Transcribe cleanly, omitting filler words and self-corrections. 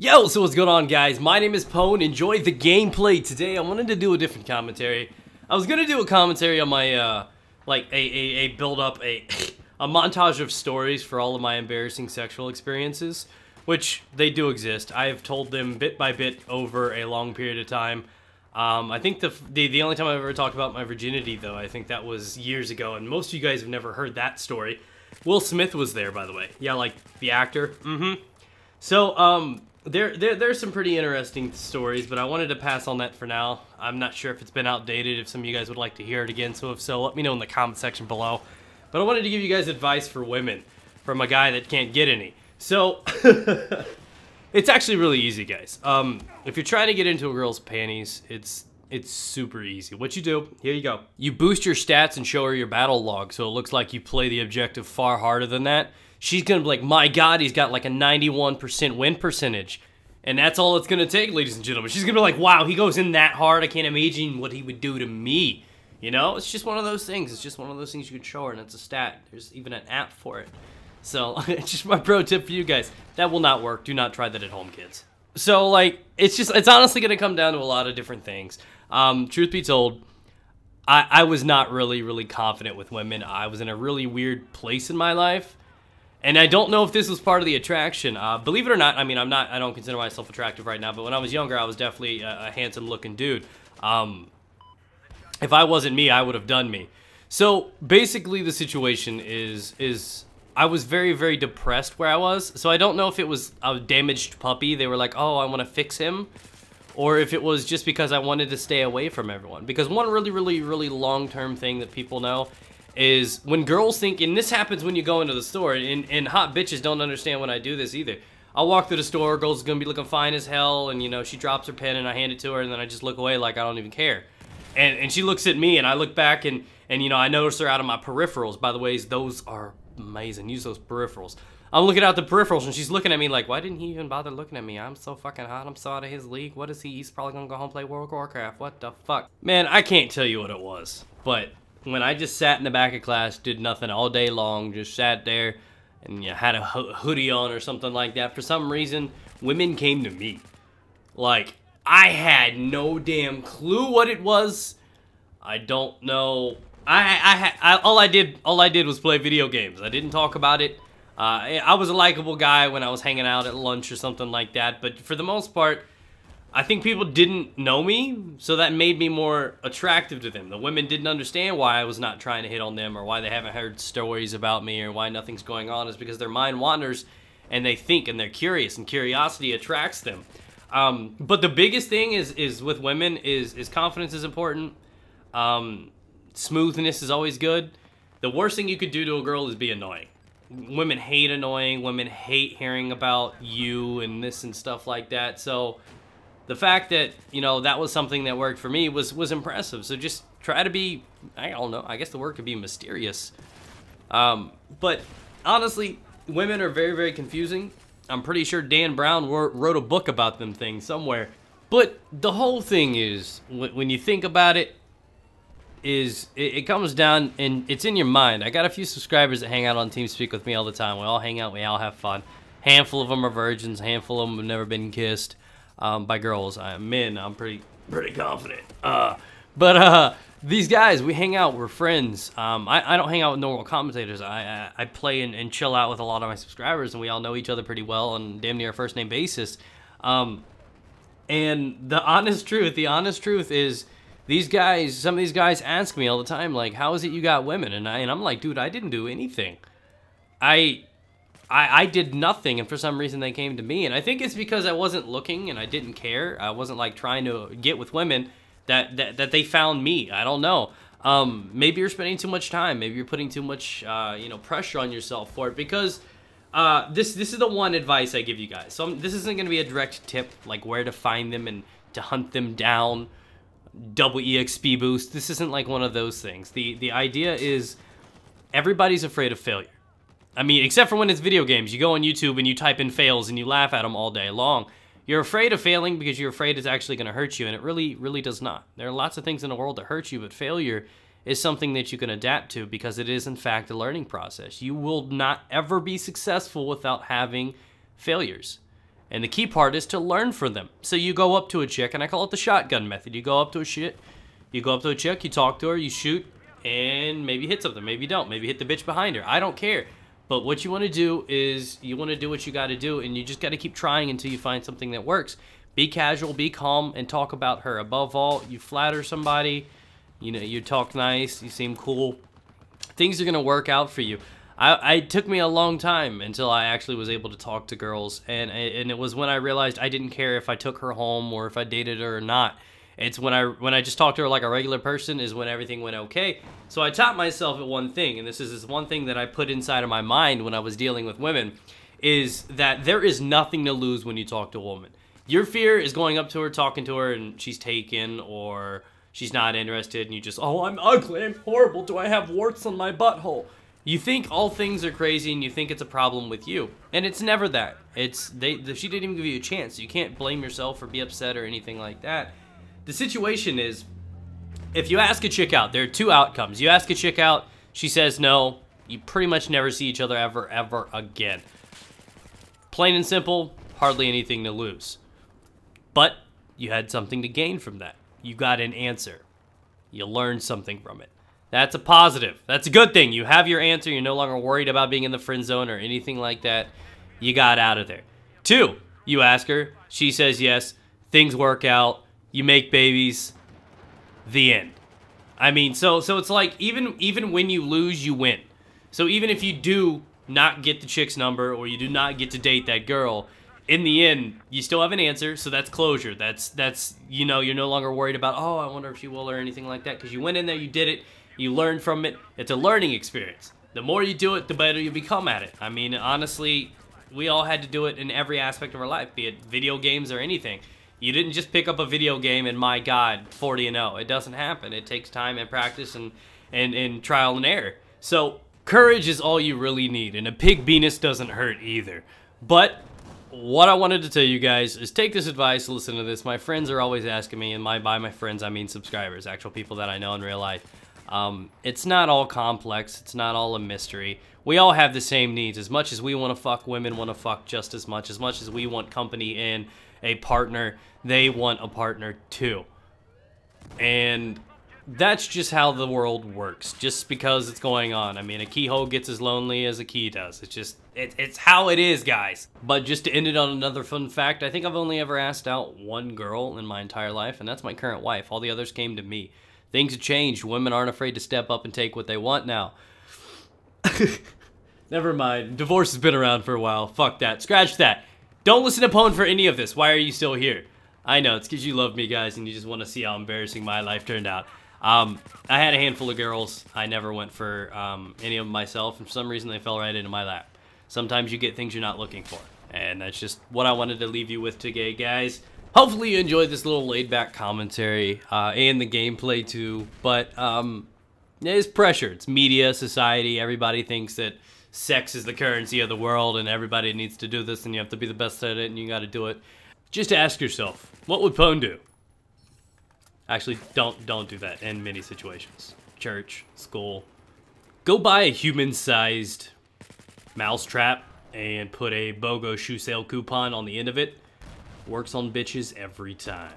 Yo, so what's going on, guys? My name is Pwn. Enjoy the gameplay. Today I wanted to do a different commentary. I was gonna do a commentary on my like a build up a montage of stories for all of my embarrassing sexual experiences, which they do exist. I have told them bit by bit over a long period of time. I think the only time I've ever talked about my virginity, though, I think that was years ago, and most of you guys have never heard that story. Will Smith was there, by the way. Yeah, like the actor. So, there's some pretty interesting stories, but I wanted to pass on that for now. I'm not sure if it's been outdated, if some of you guys would like to hear it again, so if so, let me know in the comment section below. But I wanted to give you guys advice for women, from a guy that can't get any. So, it's actually really easy, guys. If you're trying to get into a girl's panties, it's super easy. What you do, here you go. You boost your stats and show her your battle log, so it looks like you play the objective far harder than that. She's gonna be like, my god, he's got like a 91% win percentage. And that's all it's gonna take, ladies and gentlemen. She's gonna be like, wow, he goes in that hard, I can't imagine what he would do to me. You know, it's just one of those things. It's just one of those things you can show her, and it's a stat. There's even an app for it. So, it's just my pro tip for you guys. That will not work. Do not try that at home, kids. So, like, it's honestly gonna come down to a lot of different things. Truth be told, I was not really confident with women. I was in a really weird place in my life. And I don't know if this was part of the attraction. Believe it or not, I mean, I don't consider myself attractive right now, but when I was younger, I was definitely a handsome-looking dude. If I wasn't me, I would have done me. So, basically, the situation is I was very depressed where I was. So, I don't know if it was a damaged puppy. They were like, oh, I want to fix him. Or if it was just because I wanted to stay away from everyone. Because one really long-term thing that people know is when girls think, and this happens when you go into the store, and hot bitches don't understand when I do this either. I'll walk through the store, girl's gonna be looking fine as hell, and you know, she drops her pen and I hand it to her, and then I just look away like I don't even care. And she looks at me, and I look back, and you know, I notice her out of my peripherals. By the way, those are amazing. Use those peripherals. I'm looking out the peripherals, and she's looking at me like, why didn't he even bother looking at me? I'm so fucking hot. I'm so out of his league. What is he? He's probably gonna go home and play World of Warcraft. What the fuck? Man, I can't tell you what it was, but when I just sat in the back of class, did nothing all day long, just sat there and you had a hoodie on or something like that, for some reason, women came to me. Like, I had no damn clue what it was. I don't know. All I did was play video games. I didn't talk about it. I was a likable guy when I was hanging out at lunch or something like that, but for the most part, I think people didn't know me, so that made me more attractive to them. The women didn't understand why I was not trying to hit on them, or why they haven't heard stories about me, or why nothing's going on, is because their mind wanders and they think and they're curious, and curiosity attracts them. But the biggest thing is with women is confidence is important. Smoothness is always good. The worst thing you could do to a girl is be annoying. Women hate annoying. Women hate hearing about you and this and stuff like that. So the fact that, you know, that was something that worked for me was impressive. So just try to be, I don't know, I guess the word could be mysterious. But honestly, women are very confusing. I'm pretty sure Dan Brown wrote a book about them things somewhere. But the whole thing is, when you think about it, it comes down, and it's in your mind. I got a few subscribers that hang out on TeamSpeak with me all the time. We all hang out, we all have fun. Handful of them are virgins, handful of them have never been kissed by girls. Men, I'm pretty confident. But these guys, we hang out, we're friends. I don't hang out with normal commentators. I play and chill out with a lot of my subscribers, and we all know each other pretty well on damn near a first name basis. And the honest truth is, these guys, some of these guys ask me all the time, like, how is it you got women? And I'm like, dude, I didn't do anything. I did nothing, and for some reason they came to me. And I think it's because I wasn't looking and I didn't care. I wasn't like trying to get with women that they found me. I don't know. Maybe you're spending too much time. Maybe you're putting too much you know, pressure on yourself for it. Because this is the one advice I give you guys. So this isn't going to be a direct tip like where to find them and to hunt them down. Double EXP boost. This isn't like one of those things. The idea is everybody's afraid of failure. I mean, except for when it's video games. You go on YouTube and you type in fails and you laugh at them all day long. You're afraid of failing because you're afraid it's actually going to hurt you, and it really does not. There are lots of things in the world that hurt you, but failure is something that you can adapt to because it is, in fact, a learning process. You will not ever be successful without having failures. And the key part is to learn from them. So you go up to a chick, and I call it the shotgun method. You go up to a chick, you talk to her, you shoot, and maybe hit something, maybe you don't. Maybe hit the bitch behind her. I don't care. But what you want to do is you want to do what you got to do, and you just got to keep trying until you find something that works. Be casual, be calm, and talk about her. Above all, you flatter somebody, you know, you talk nice, you seem cool. Things are going to work out for you. It took me a long time until I actually was able to talk to girls, and it was when I realized I didn't care if I took her home or if I dated her or not. It's when I just talked to her like a regular person is when everything went okay. So I taught myself at one thing, and this is one thing that I put inside of my mind when I was dealing with women, is that there is nothing to lose when you talk to a woman. Your fear is going up to her, talking to her, and she's taken or she's not interested, and you just, oh, I'm ugly, I'm horrible, do I have warts on my butthole? You think all things are crazy, and you think it's a problem with you, and it's never that. She didn't even give you a chance. You can't blame yourself or be upset or anything like that. The situation is, if you ask a chick out, there are two outcomes. You ask a chick out, she says no, you pretty much never see each other ever again. Plain and simple, hardly anything to lose. But you had something to gain from that. You got an answer. You learned something from it. That's a positive. That's a good thing. You have your answer. You're no longer worried about being in the friend zone or anything like that. You got out of there. 2, you ask her. She says yes. Things work out. You make babies. The end. I mean, so it's like even when you lose, you win. So even if you do not get the chick's number or you do not get to date that girl, in the end, you still have an answer, so that's closure. That's you know, you're no longer worried about, oh, I wonder if she will or anything like that, because you went in there, you did it, you learned from it. It's a learning experience. The more you do it, the better you become at it. I mean, honestly, we all had to do it in every aspect of our life, be it video games or anything. You didn't just pick up a video game and, my God, 40-0. It doesn't happen. It takes time and practice and trial and error. So courage is all you really need, and a pig penis doesn't hurt either. But what I wanted to tell you guys is take this advice, listen to this. My friends are always asking me, and by my friends I mean subscribers, actual people that I know in real life. It's not all complex. It's not all a mystery. We all have the same needs. As much as we want to fuck, women want to fuck just as much. As much as we want company and a partner, they want a partner too. And that's just how the world works, just because it's going on. I mean, a keyhole gets as lonely as a key does. It's just, it's how it is, guys. But just to end it on another fun fact, I think I've only ever asked out one girl in my entire life, and that's my current wife. All the others came to me. Things have changed. Women aren't afraid to step up and take what they want now. Never mind. Divorce has been around for a while. Fuck that. Scratch that. Don't listen to Pwn for any of this. Why are you still here? I know, it's because you love me, guys, and you just want to see how embarrassing my life turned out. I had a handful of girls. I never went for any of them myself, and for some reason they fell right into my lap. Sometimes you get things you're not looking for, and that's just what I wanted to leave you with today, guys. Hopefully you enjoyed this little laid-back commentary, and the gameplay too, but it's pressure. It's media, society, everybody thinks that sex is the currency of the world, and everybody needs to do this, and you have to be the best at it, and you gotta do it. Just ask yourself, what would Pwn do? Actually, don't do that in many situations. Church, school. Go buy a human-sized mousetrap and put a BOGO shoe sale coupon on the end of it. Works on bitches every time.